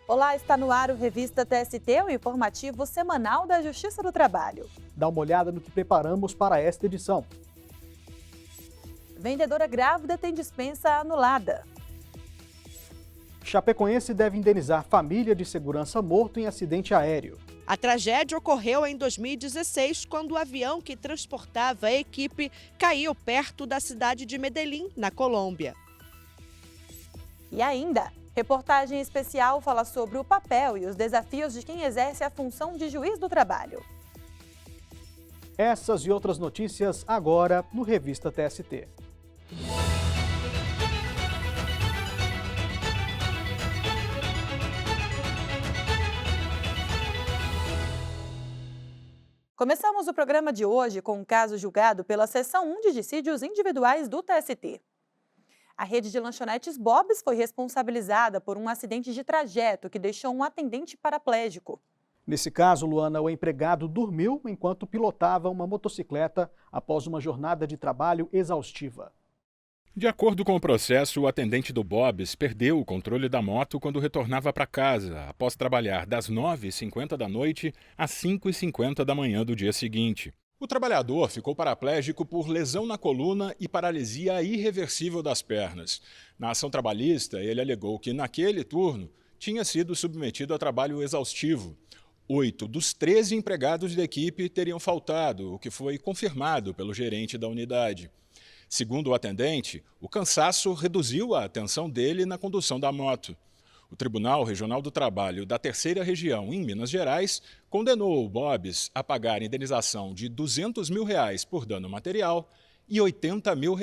Olá, está no ar o Revista TST, o informativo semanal da Justiça do Trabalho. Dá uma olhada no que preparamos para esta edição. Vendedora grávida tem dispensa anulada. Chapecoense deve indenizar família de segurança morto em acidente aéreo. A tragédia ocorreu em 2016, quando o avião que transportava a equipe caiu perto da cidade de Medellín, na Colômbia. E ainda, reportagem especial fala sobre o papel e os desafios de quem exerce a função de juiz do trabalho. Essas e outras notícias agora no Revista TST. Começamos o programa de hoje com um caso julgado pela Seção 1 de Dissídios Individuais do TST. A rede de lanchonetes Bob's foi responsabilizada por um acidente de trajeto que deixou um atendente paraplégico. Nesse caso, Luana, o empregado dormiu enquanto pilotava uma motocicleta após uma jornada de trabalho exaustiva. De acordo com o processo, o atendente do Bob's perdeu o controle da moto quando retornava para casa, após trabalhar das 9h50 da noite às 5h50 da manhã do dia seguinte. O trabalhador ficou paraplégico por lesão na coluna e paralisia irreversível das pernas. Na ação trabalhista, ele alegou que, naquele turno, tinha sido submetido a trabalho exaustivo. 8 dos 13 empregados da equipe teriam faltado, o que foi confirmado pelo gerente da unidade. Segundo o atendente, o cansaço reduziu a atenção dele na condução da moto. O Tribunal Regional do Trabalho da Terceira Região, em Minas Gerais, condenou o Bob's a pagar indenização de R$ 200 mil por dano material e R$ 80 mil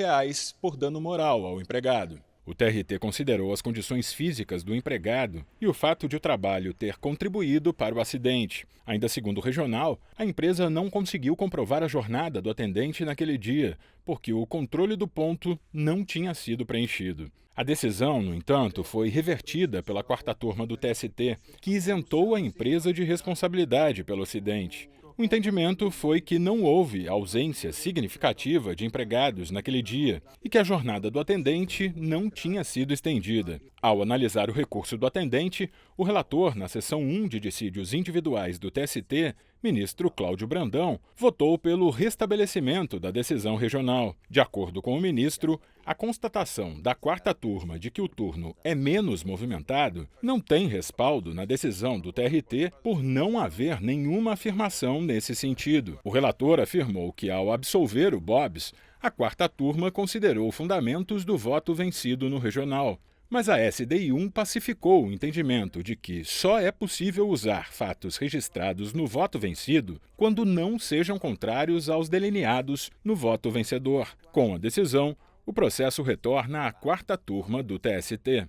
por dano moral ao empregado. O TRT considerou as condições físicas do empregado e o fato de o trabalho ter contribuído para o acidente. Ainda segundo o regional, a empresa não conseguiu comprovar a jornada do atendente naquele dia, porque o controle do ponto não tinha sido preenchido. A decisão, no entanto, foi revertida pela 4ª turma do TST, que isentou a empresa de responsabilidade pelo acidente. O entendimento foi que não houve ausência significativa de empregados naquele dia e que a jornada do atendente não tinha sido estendida. Ao analisar o recurso do atendente, o relator na seção 1 de dissídios individuais do TST, ministro Cláudio Brandão, votou pelo restabelecimento da decisão regional. De acordo com o ministro, a constatação da 4ª turma de que o turno é menos movimentado não tem respaldo na decisão do TRT por não haver nenhuma afirmação nesse sentido. O relator afirmou que, ao absolver o Bob's, a 4ª turma considerou fundamentos do voto vencido no regional. Mas a SDI1 pacificou o entendimento de que só é possível usar fatos registrados no voto vencido quando não sejam contrários aos delineados no voto vencedor. Com a decisão, o processo retorna à 4ª turma do TST.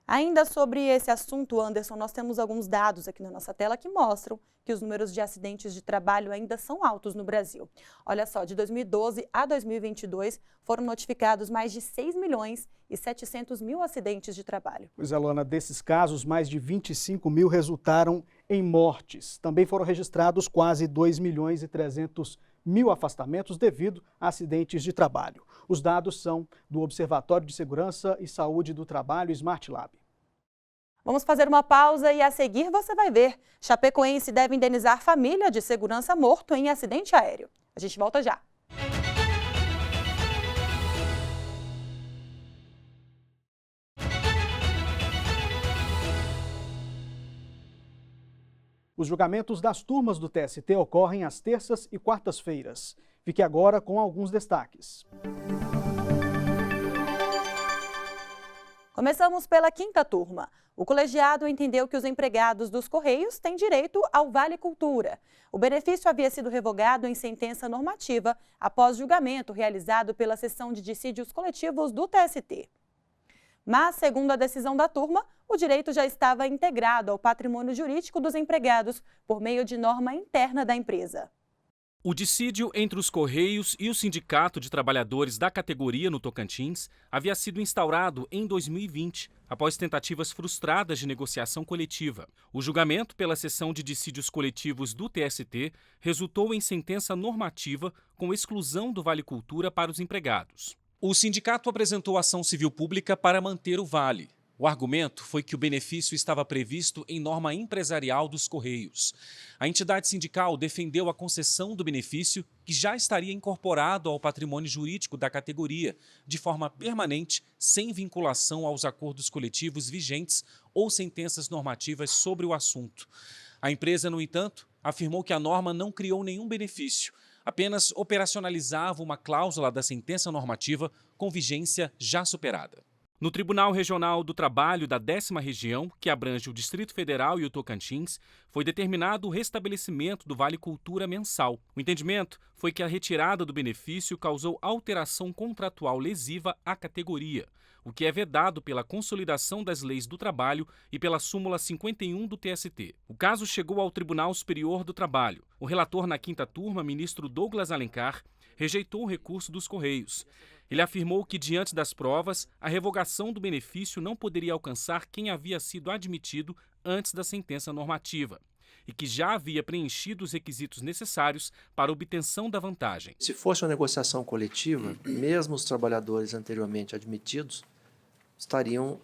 Ainda sobre esse assunto, Anderson, nós temos alguns dados aqui na nossa tela que mostram que os números de acidentes de trabalho ainda são altos no Brasil. Olha só, de 2012 a 2022 foram notificados mais de 6.700.000 acidentes de trabalho. Pois é, Luana, desses casos, mais de 25 mil resultaram em mortes. Também foram registrados quase 2.300.000 afastamentos devido a acidentes de trabalho. Os dados são do Observatório de Segurança e Saúde do Trabalho Smart Lab. Vamos fazer uma pausa e a seguir você vai ver. Chapecoense deve indenizar família de segurança morto em acidente aéreo. A gente volta já. Os julgamentos das turmas do TST ocorrem às terças e quartas-feiras. Fique agora com alguns destaques. Começamos pela 5ª turma. O colegiado entendeu que os empregados dos Correios têm direito ao Vale Cultura. O benefício havia sido revogado em sentença normativa após julgamento realizado pela Seção de Dissídios Coletivos do TST. Mas, segundo a decisão da turma, o direito já estava integrado ao patrimônio jurídico dos empregados por meio de norma interna da empresa. O dissídio entre os Correios e o Sindicato de Trabalhadores da categoria no Tocantins havia sido instaurado em 2020, após tentativas frustradas de negociação coletiva. O julgamento pela Seção de Dissídios Coletivos do TST resultou em sentença normativa com exclusão do Vale Cultura para os empregados. O sindicato apresentou ação civil pública para manter o vale. O argumento foi que o benefício estava previsto em norma empresarial dos Correios. A entidade sindical defendeu a concessão do benefício, que já estaria incorporado ao patrimônio jurídico da categoria, de forma permanente, sem vinculação aos acordos coletivos vigentes ou sentenças normativas sobre o assunto. A empresa, no entanto, afirmou que a norma não criou nenhum benefício, apenas operacionalizava uma cláusula da sentença normativa com vigência já superada. No Tribunal Regional do Trabalho da 10ª Região, que abrange o Distrito Federal e o Tocantins, foi determinado o restabelecimento do Vale Cultura mensal. O entendimento foi que a retirada do benefício causou alteração contratual lesiva à categoria, o que é vedado pela Consolidação das Leis do Trabalho e pela súmula 51 do TST. O caso chegou ao Tribunal Superior do Trabalho. O relator na 5ª turma, ministro Douglas Alencar, rejeitou o recurso dos Correios. Ele afirmou que, diante das provas, a revogação do benefício não poderia alcançar quem havia sido admitido antes da sentença normativa e que já havia preenchido os requisitos necessários para a obtenção da vantagem. Se fosse uma negociação coletiva, mesmo os trabalhadores anteriormente admitidos estariam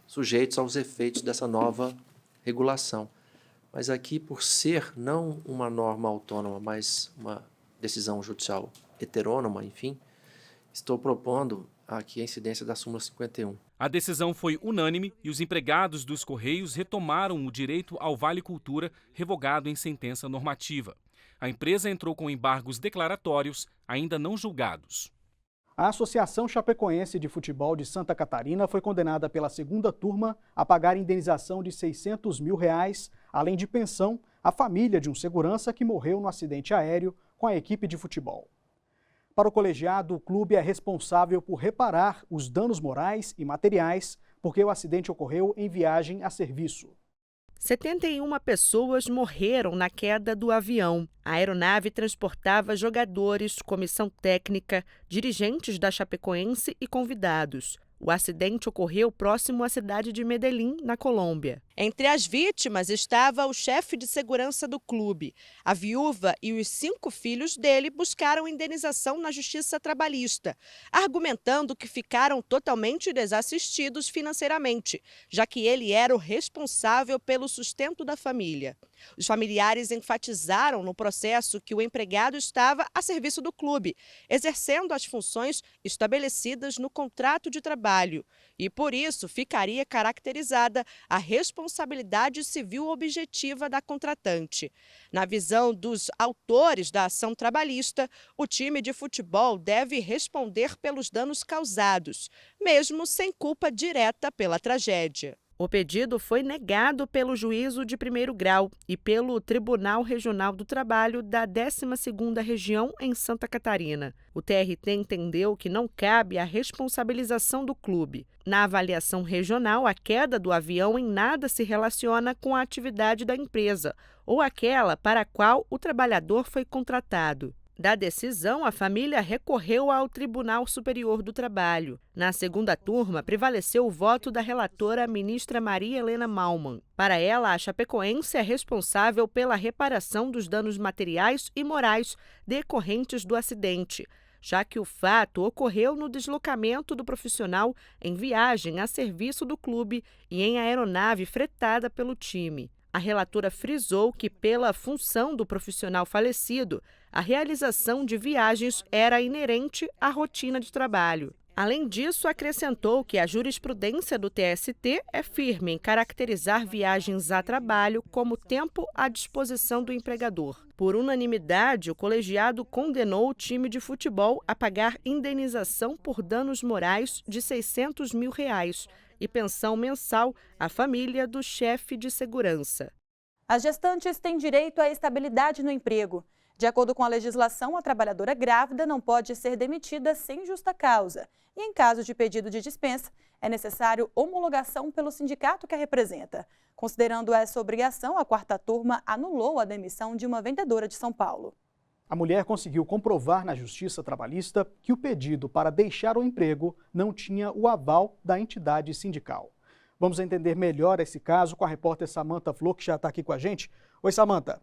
sujeitos aos efeitos dessa nova regulação. Mas aqui, por ser não uma norma autônoma, mas uma decisão judicial heterônoma, enfim, estou propondo aqui a incidência da súmula 51. A decisão foi unânime e os empregados dos Correios retomaram o direito ao Vale Cultura, revogado em sentença normativa. A empresa entrou com embargos declaratórios, ainda não julgados. A Associação Chapecoense de Futebol de Santa Catarina foi condenada pela 2ª turma a pagar indenização de R$600 mil, além de pensão, à família de um segurança que morreu no acidente aéreo com a equipe de futebol. Para o colegiado, o clube é responsável por reparar os danos morais e materiais, porque o acidente ocorreu em viagem a serviço. 71 pessoas morreram na queda do avião. A aeronave transportava jogadores, comissão técnica, dirigentes da Chapecoense e convidados. O acidente ocorreu próximo à cidade de Medellín, na Colômbia. Entre as vítimas estava o chefe de segurança do clube. A viúva e os 5 filhos dele buscaram indenização na Justiça Trabalhista, argumentando que ficaram totalmente desassistidos financeiramente, já que ele era o responsável pelo sustento da família. Os familiares enfatizaram no processo que o empregado estava a serviço do clube, exercendo as funções estabelecidas no contrato de trabalho, e por isso ficaria caracterizada a responsabilidade civil objetiva da contratante. Na visão dos autores da ação trabalhista, o time de futebol deve responder pelos danos causados, mesmo sem culpa direta pela tragédia. O pedido foi negado pelo Juízo de Primeiro Grau e pelo Tribunal Regional do Trabalho da 12ª Região em Santa Catarina. O TRT entendeu que não cabe a responsabilização do clube. Na avaliação regional, a queda do avião em nada se relaciona com a atividade da empresa ou aquela para a qual o trabalhador foi contratado. Da decisão, a família recorreu ao Tribunal Superior do Trabalho. Na 2ª turma, prevaleceu o voto da relatora ministra Maria Helena Malman. Para ela, a Chapecoense é responsável pela reparação dos danos materiais e morais decorrentes do acidente, já que o fato ocorreu no deslocamento do profissional em viagem a serviço do clube e em aeronave fretada pelo time. A relatora frisou que, pela função do profissional falecido, a realização de viagens era inerente à rotina de trabalho. Além disso, acrescentou que a jurisprudência do TST é firme em caracterizar viagens a trabalho como tempo à disposição do empregador. Por unanimidade, o colegiado condenou o time de futebol a pagar indenização por danos morais de R$600 mil e pensão mensal à família do chefe de segurança. As gestantes têm direito à estabilidade no emprego. De acordo com a legislação, a trabalhadora grávida não pode ser demitida sem justa causa. E em caso de pedido de dispensa, é necessário homologação pelo sindicato que a representa. Considerando essa obrigação, a 4ª turma anulou a demissão de uma vendedora de São Paulo. A mulher conseguiu comprovar na Justiça Trabalhista que o pedido para deixar o emprego não tinha o aval da entidade sindical. Vamos entender melhor esse caso com a repórter Samantha Flor, que já está aqui com a gente. Oi, Samantha.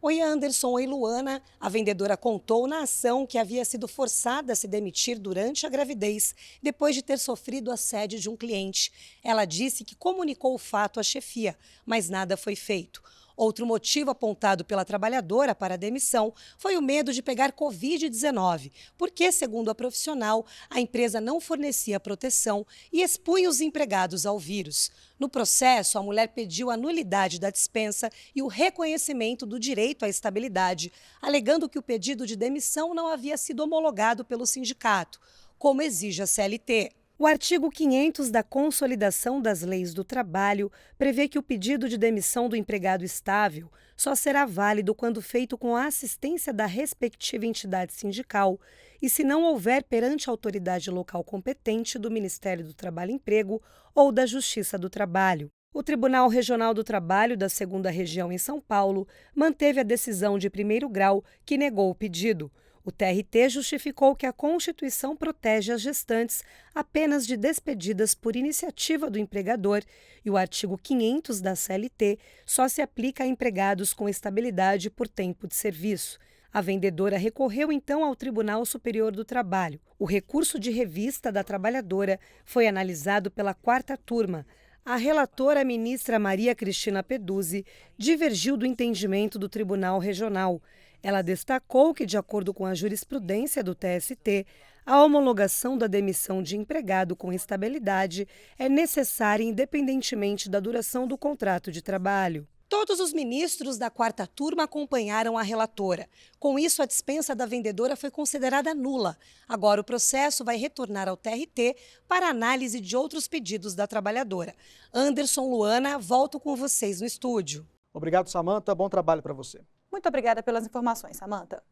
Oi, Anderson. Oi, Luana. A vendedora contou na ação que havia sido forçada a se demitir durante a gravidez, depois de ter sofrido assédio de um cliente. Ela disse que comunicou o fato à chefia, mas nada foi feito. Outro motivo apontado pela trabalhadora para a demissão foi o medo de pegar Covid-19, porque, segundo a profissional, a empresa não fornecia proteção e expunha os empregados ao vírus. No processo, a mulher pediu a nulidade da dispensa e o reconhecimento do direito à estabilidade, alegando que o pedido de demissão não havia sido homologado pelo sindicato, como exige a CLT. O artigo 500 da Consolidação das Leis do Trabalho prevê que o pedido de demissão do empregado estável só será válido quando feito com a assistência da respectiva entidade sindical e se não houver perante a autoridade local competente do Ministério do Trabalho e Emprego ou da Justiça do Trabalho. O Tribunal Regional do Trabalho da 2ª Região em São Paulo manteve a decisão de primeiro grau que negou o pedido. O TRT justificou que a Constituição protege as gestantes apenas de despedidas por iniciativa do empregador e o artigo 500 da CLT só se aplica a empregados com estabilidade por tempo de serviço. A vendedora recorreu então ao Tribunal Superior do Trabalho. O recurso de revista da trabalhadora foi analisado pela 4ª turma. A relatora, a ministra Maria Cristina Peduzzi, divergiu do entendimento do Tribunal Regional. Ela destacou que, de acordo com a jurisprudência do TST, a homologação da demissão de empregado com estabilidade é necessária independentemente da duração do contrato de trabalho. Todos os ministros da 4ª turma acompanharam a relatora. Com isso, a dispensa da vendedora foi considerada nula. Agora, o processo vai retornar ao TRT para análise de outros pedidos da trabalhadora. Anderson, Luana, volto com vocês no estúdio. Obrigado, Samanta. Bom trabalho para você. Muito obrigada pelas informações, Samanta.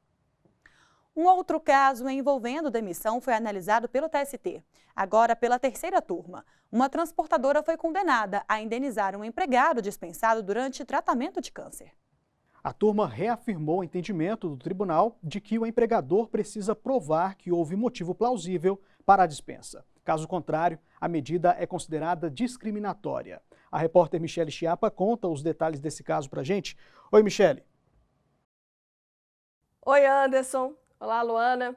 Um outro caso envolvendo demissão foi analisado pelo TST. Agora, pela 3ª turma, uma transportadora foi condenada a indenizar um empregado dispensado durante tratamento de câncer. A turma reafirmou o entendimento do tribunal de que o empregador precisa provar que houve motivo plausível para a dispensa. Caso contrário, a medida é considerada discriminatória. A repórter Michele Chiapa conta os detalhes desse caso para a gente. Oi, Michele. Oi, Anderson. Olá, Luana.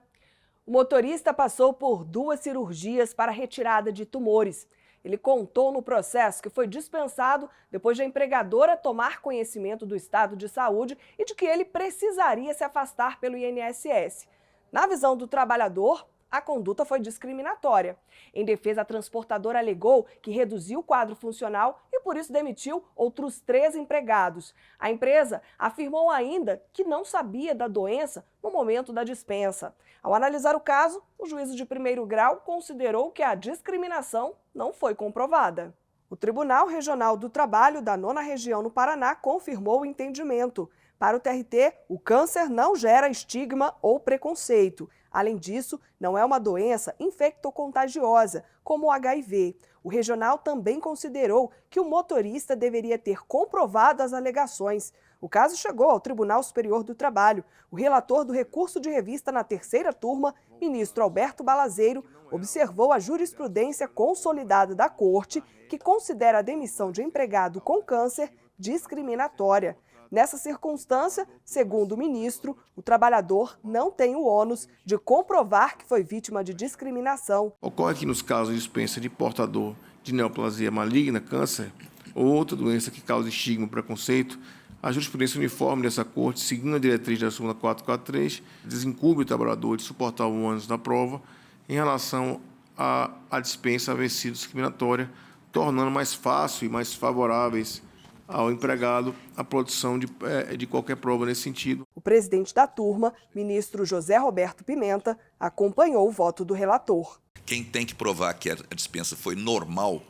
O motorista passou por 2 cirurgias para retirada de tumores. Ele contou no processo que foi dispensado depois de a empregadora tomar conhecimento do estado de saúde e de que ele precisaria se afastar pelo INSS. Na visão do trabalhador, a conduta foi discriminatória. Em defesa, a transportadora alegou que reduziu o quadro funcional e, por isso, demitiu outros 3 empregados. A empresa afirmou ainda que não sabia da doença no momento da dispensa. Ao analisar o caso, o juízo de primeiro grau considerou que a discriminação não foi comprovada. O Tribunal Regional do Trabalho da 9ª Região no Paraná confirmou o entendimento. Para o TRT, o câncer não gera estigma ou preconceito. Além disso, não é uma doença infectocontagiosa, como o HIV. O regional também considerou que o motorista deveria ter comprovado as alegações. O caso chegou ao Tribunal Superior do Trabalho. O relator do recurso de revista na 3ª turma, ministro Alberto Balazeiro, observou a jurisprudência consolidada da Corte, que considera a demissão de empregado com câncer discriminatória. Nessa circunstância, segundo o ministro, o trabalhador não tem o ônus de comprovar que foi vítima de discriminação. Ocorre que nos casos de dispensa de portador de neoplasia maligna, câncer, ou outra doença que causa estigma ou preconceito, a jurisprudência uniforme dessa Corte, seguindo a diretriz da súmula 443, desincumbe o trabalhador de suportar o ônus da prova em relação à dispensa haver sido discriminatória, tornando mais fácil e mais favoráveis ao empregado a produção de qualquer prova nesse sentido. O presidente da turma, ministro José Roberto Pimenta, acompanhou o voto do relator. Quem tem que provar que a dispensa foi normal,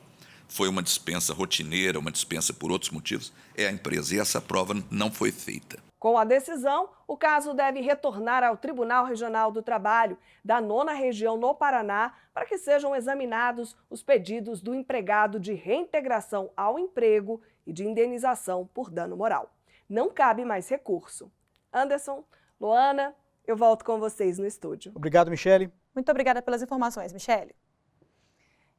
foi uma dispensa rotineira, uma dispensa por outros motivos, é a empresa, e essa prova não foi feita. Com a decisão, o caso deve retornar ao Tribunal Regional do Trabalho da 9ª Região no Paraná para que sejam examinados os pedidos do empregado de reintegração ao emprego e de indenização por dano moral. Não cabe mais recurso. Anderson, Luana, eu volto com vocês no estúdio. Obrigado, Michele. Muito obrigada pelas informações, Michele.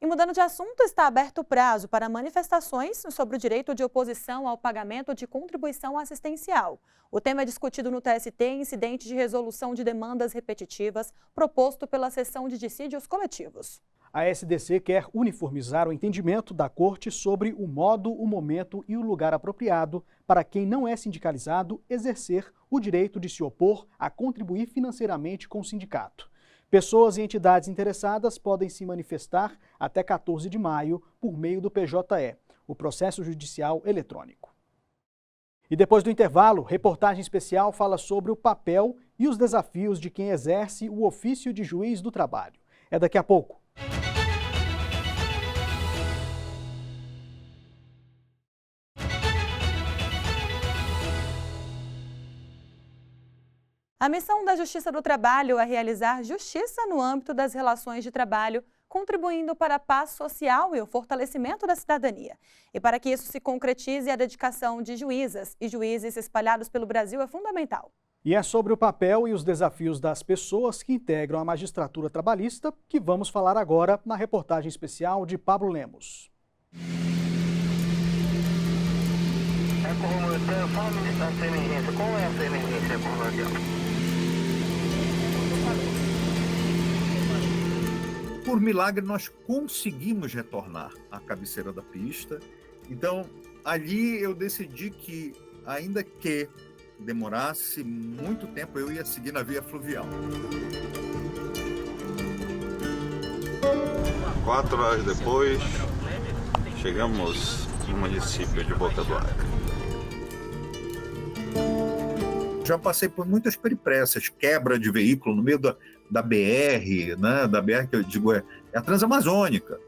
E mudando de assunto, está aberto o prazo para manifestações sobre o direito de oposição ao pagamento de contribuição assistencial. O tema é discutido no TST em incidente de resolução de demandas repetitivas proposto pela Seção de Dissídios Coletivos. A SDC quer uniformizar o entendimento da Corte sobre o modo, o momento e o lugar apropriado para quem não é sindicalizado exercer o direito de se opor a contribuir financeiramente com o sindicato. Pessoas e entidades interessadas podem se manifestar até 14 de maio por meio do PJE, o Processo Judicial Eletrônico. E depois do intervalo, reportagem especial fala sobre o papel e os desafios de quem exerce o ofício de juiz do trabalho. É daqui a pouco. A missão da Justiça do Trabalho é realizar justiça no âmbito das relações de trabalho, contribuindo para a paz social e o fortalecimento da cidadania. E para que isso se concretize, a dedicação de juízas e juízes espalhados pelo Brasil é fundamental. E é sobre o papel e os desafios das pessoas que integram a magistratura trabalhista que vamos falar agora na reportagem especial de Pablo Lemos. Qual é essa emergência coronel? Por milagre, nós conseguimos retornar à cabeceira da pista. Então, ali eu decidi que, ainda que demorasse muito tempo, eu ia seguir na via fluvial. 4 horas depois, chegamos no município de Boca do Acre. Já passei por muitas peripécias, quebra de veículo no meio da BR, né? Da BR que eu digo é a Transamazônica.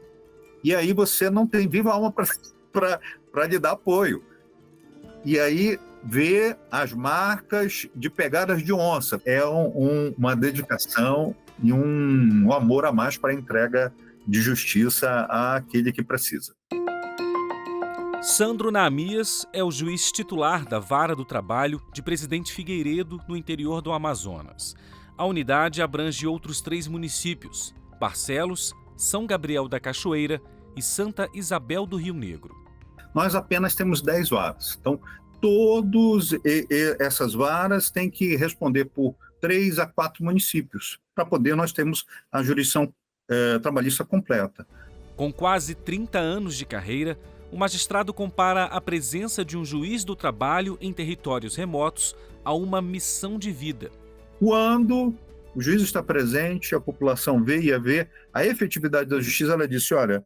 E aí você não tem viva alma para lhe dar apoio. E aí ver as marcas de pegadas de onça. É uma dedicação e um amor a mais para a entrega de justiça àquele que precisa. Sandro Naamias é o juiz titular da Vara do Trabalho de Presidente Figueiredo, no interior do Amazonas. A unidade abrange outros 3 municípios: Barcelos, São Gabriel da Cachoeira e Santa Isabel do Rio Negro. Nós apenas temos 10 varas. Então, todas essas varas têm que responder por 3 a 4 municípios, para poder nós termos a jurisdição trabalhista completa. Com quase 30 anos de carreira, o magistrado compara a presença de um juiz do trabalho em territórios remotos a uma missão de vida. Quando o juiz está presente, a população vê e vê a efetividade da justiça, ela disse, olha,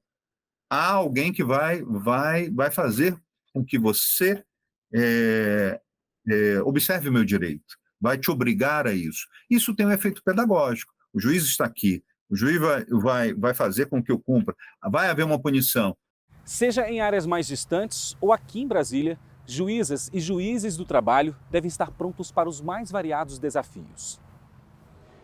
há alguém que vai fazer com que você observe o meu direito, vai te obrigar a isso. Isso tem um efeito pedagógico. O juiz está aqui, o juiz vai fazer com que eu cumpra, vai haver uma punição. Seja em áreas mais distantes ou aqui em Brasília, juízas e juízes do trabalho devem estar prontos para os mais variados desafios.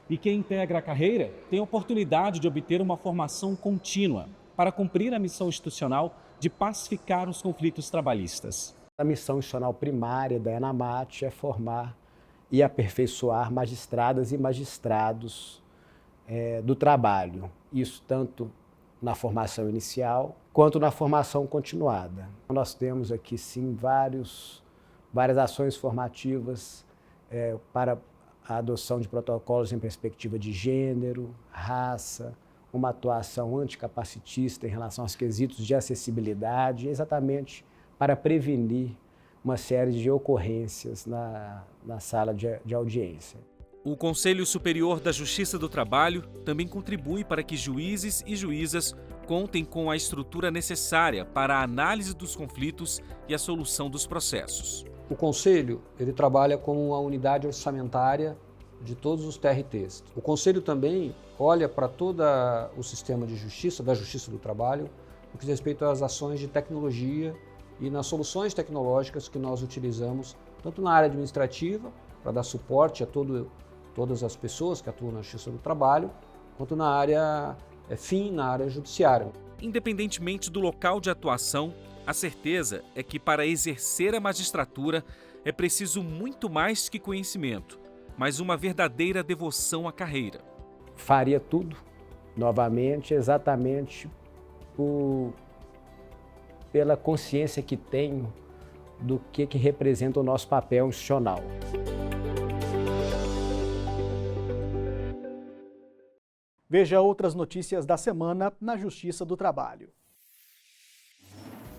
E quem integra a carreira tem a oportunidade de obter uma formação contínua para cumprir a missão institucional de pacificar os conflitos trabalhistas. A missão institucional primária da ENAMAT é formar e aperfeiçoar magistradas e magistrados do trabalho. Isso tanto na formação inicial quanto na formação continuada. Nós temos aqui, sim, várias ações formativas para a adoção de protocolos em perspectiva de gênero, raça, uma atuação anticapacitista em relação aos quesitos de acessibilidade, exatamente para prevenir uma série de ocorrências na sala de audiência. O Conselho Superior da Justiça do Trabalho também contribui para que juízes e juízas contem com a estrutura necessária para a análise dos conflitos e a solução dos processos. O Conselho ele trabalha como uma unidade orçamentária de todos os TRTs. O Conselho também olha para todo o sistema de justiça, da Justiça do Trabalho, no que diz respeito às ações de tecnologia e nas soluções tecnológicas que nós utilizamos, tanto na área administrativa, para dar suporte a todas as pessoas que atuam na Justiça do Trabalho, quanto na área na área judiciária. Independentemente do local de atuação, a certeza é que para exercer a magistratura é preciso muito mais que conhecimento, mas uma verdadeira devoção à carreira. Faria tudo, novamente, exatamente pela consciência que tenho do que representa o nosso papel institucional. Veja outras notícias da semana na Justiça do Trabalho.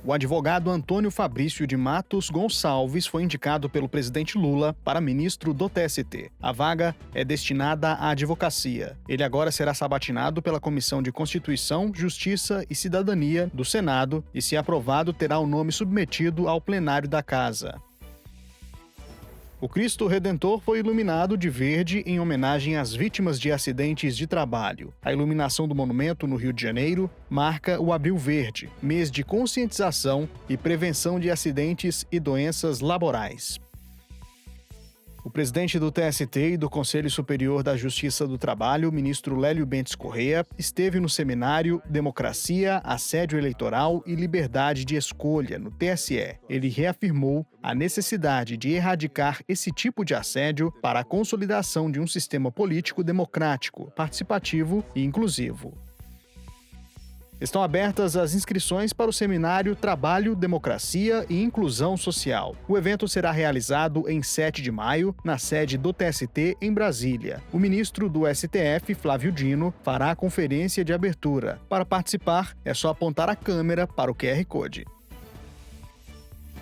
O advogado Antônio Fabrício de Matos Gonçalves foi indicado pelo presidente Lula para ministro do TST. A vaga é destinada à advocacia. Ele agora será sabatinado pela Comissão de Constituição, Justiça e Cidadania do Senado e, se aprovado, terá o nome submetido ao plenário da Casa. O Cristo Redentor foi iluminado de verde em homenagem às vítimas de acidentes de trabalho. A iluminação do monumento no Rio de Janeiro marca o Abril Verde, mês de conscientização e prevenção de acidentes e doenças laborais. O presidente do TST e do Conselho Superior da Justiça do Trabalho, o ministro Lélio Bentes Corrêa, esteve no seminário Democracia, Assédio Eleitoral e Liberdade de Escolha, no TSE. Ele reafirmou a necessidade de erradicar esse tipo de assédio para a consolidação de um sistema político democrático, participativo e inclusivo. Estão abertas as inscrições para o seminário Trabalho, Democracia e Inclusão Social. O evento será realizado em 7 de maio, na sede do TST em Brasília. O ministro do STF, Flávio Dino, fará a conferência de abertura. Para participar, é só apontar a câmera para o QR Code.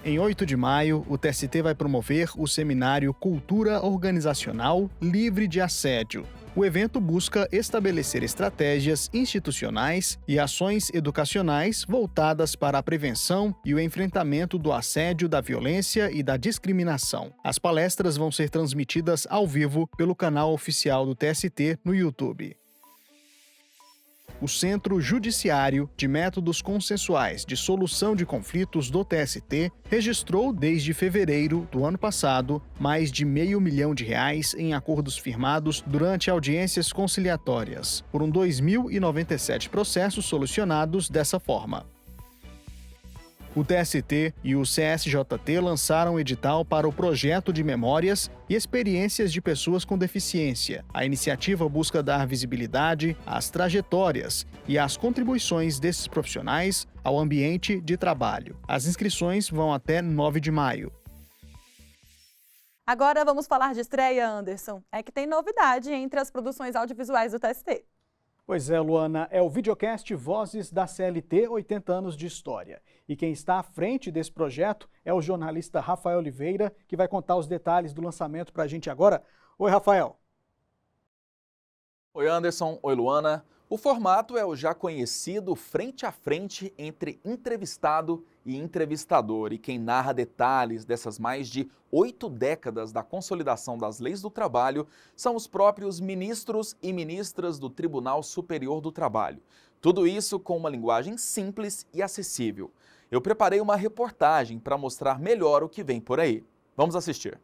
Em 8 de maio, o TST vai promover o seminário Cultura Organizacional Livre de Assédio. O evento busca estabelecer estratégias institucionais e ações educacionais voltadas para a prevenção e o enfrentamento do assédio, da violência e da discriminação. As palestras vão ser transmitidas ao vivo pelo canal oficial do TST no YouTube. O Centro Judiciário de Métodos Consensuais de Solução de Conflitos do TST registrou desde fevereiro do ano passado mais de R$500 mil em acordos firmados durante audiências conciliatórias. Foram 2.097 processos solucionados dessa forma. O TST e o CSJT lançaram um edital para o projeto de memórias e experiências de pessoas com deficiência. A iniciativa busca dar visibilidade às trajetórias e às contribuições desses profissionais ao ambiente de trabalho. As inscrições vão até 9 de maio. Agora vamos falar de estreia, Anderson. É que tem novidade entre as produções audiovisuais do TST. Pois é, Luana, é o videocast Vozes da CLT, 80 anos de história. E quem está à frente desse projeto é o jornalista Rafael Oliveira, que vai contar os detalhes do lançamento para a gente agora. Oi, Rafael. Oi, Anderson. Oi, Luana. O formato é o já conhecido frente a frente entre entrevistado e entrevistador. E quem narra detalhes dessas mais de 8 décadas da consolidação das leis do trabalho são os próprios ministros e ministras do Tribunal Superior do Trabalho. Tudo isso com uma linguagem simples e acessível. Eu preparei uma reportagem para mostrar melhor o que vem por aí. Vamos assistir.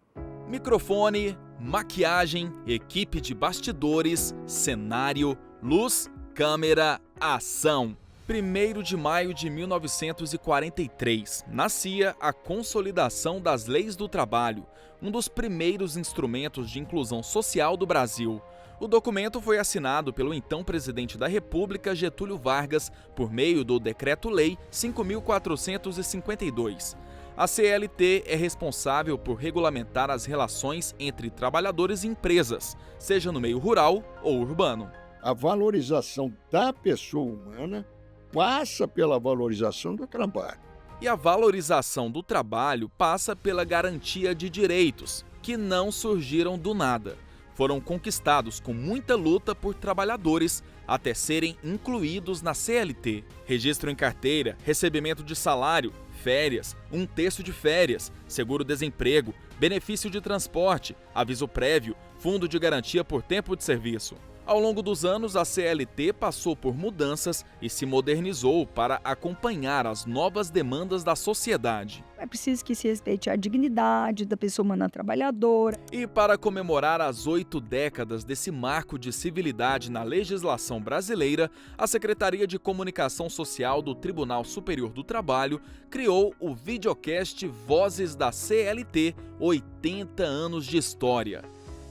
Microfone, maquiagem, equipe de bastidores, cenário, luz, câmera, ação. 1º de maio de 1943, nascia a Consolidação das Leis do Trabalho, um dos primeiros instrumentos de inclusão social do Brasil. O documento foi assinado pelo então presidente da República, Getúlio Vargas, por meio do Decreto-Lei 5.452. A CLT é responsável por regulamentar as relações entre trabalhadores e empresas, seja no meio rural ou urbano. A valorização da pessoa humana passa pela valorização do trabalho. E a valorização do trabalho passa pela garantia de direitos, que não surgiram do nada. Foram conquistados com muita luta por trabalhadores até serem incluídos na CLT. Registro em carteira, recebimento de salário, férias, 1/3 de férias, seguro-desemprego, benefício de transporte, aviso prévio, fundo de garantia por tempo de serviço. Ao longo dos anos, a CLT passou por mudanças e se modernizou para acompanhar as novas demandas da sociedade. É preciso que se respeite a dignidade da pessoa humana trabalhadora. E para comemorar as 8 décadas desse marco de civilidade na legislação brasileira, a Secretaria de Comunicação Social do Tribunal Superior do Trabalho criou o videocast Vozes da CLT, 80 anos de história.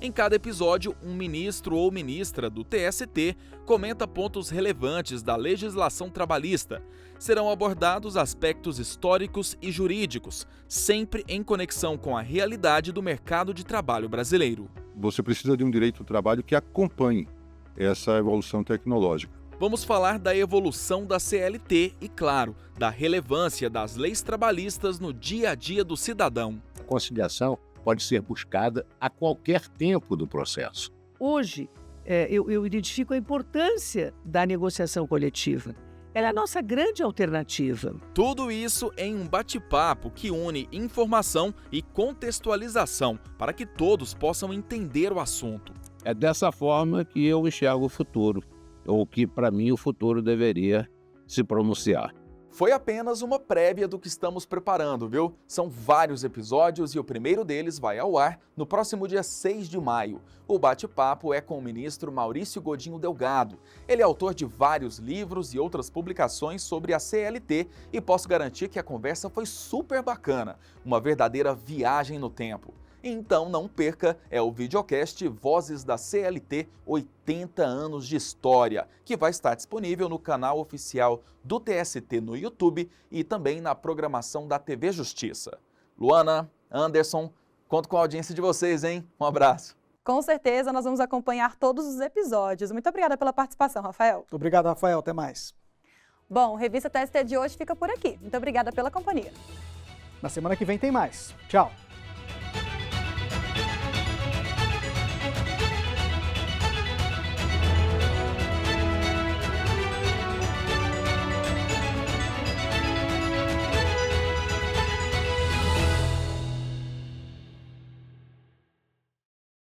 Em cada episódio, um ministro ou ministra do TST comenta pontos relevantes da legislação trabalhista. Serão abordados aspectos históricos e jurídicos, sempre em conexão com a realidade do mercado de trabalho brasileiro. Você precisa de um direito do trabalho que acompanhe essa evolução tecnológica. Vamos falar da evolução da CLT e, claro, da relevância das leis trabalhistas no dia a dia do cidadão. A conciliação pode ser buscada a qualquer tempo do processo. Hoje, eu identifico a importância da negociação coletiva. Ela é a nossa grande alternativa. Tudo isso em um bate-papo que une informação e contextualização para que todos possam entender o assunto. É dessa forma que eu enxergo o futuro, ou que, para mim, o futuro deveria se pronunciar. Foi apenas uma prévia do que estamos preparando, viu? São vários episódios e o primeiro deles vai ao ar no próximo dia 6 de maio. O bate-papo é com o ministro Maurício Godinho Delgado. Ele é autor de vários livros e outras publicações sobre a CLT e posso garantir que a conversa foi super bacana, uma verdadeira viagem no tempo. Então não perca, é o videocast Vozes da CLT 80 anos de história, que vai estar disponível no canal oficial do TST no YouTube e também na programação da TV Justiça. Luana, Anderson, conto com a audiência de vocês, hein? Um abraço. Com certeza, nós vamos acompanhar todos os episódios. Muito obrigada pela participação, Rafael. Obrigado, Rafael. Até mais. Bom, o Revista TST de hoje fica por aqui. Muito obrigada pela companhia. Na semana que vem tem mais. Tchau.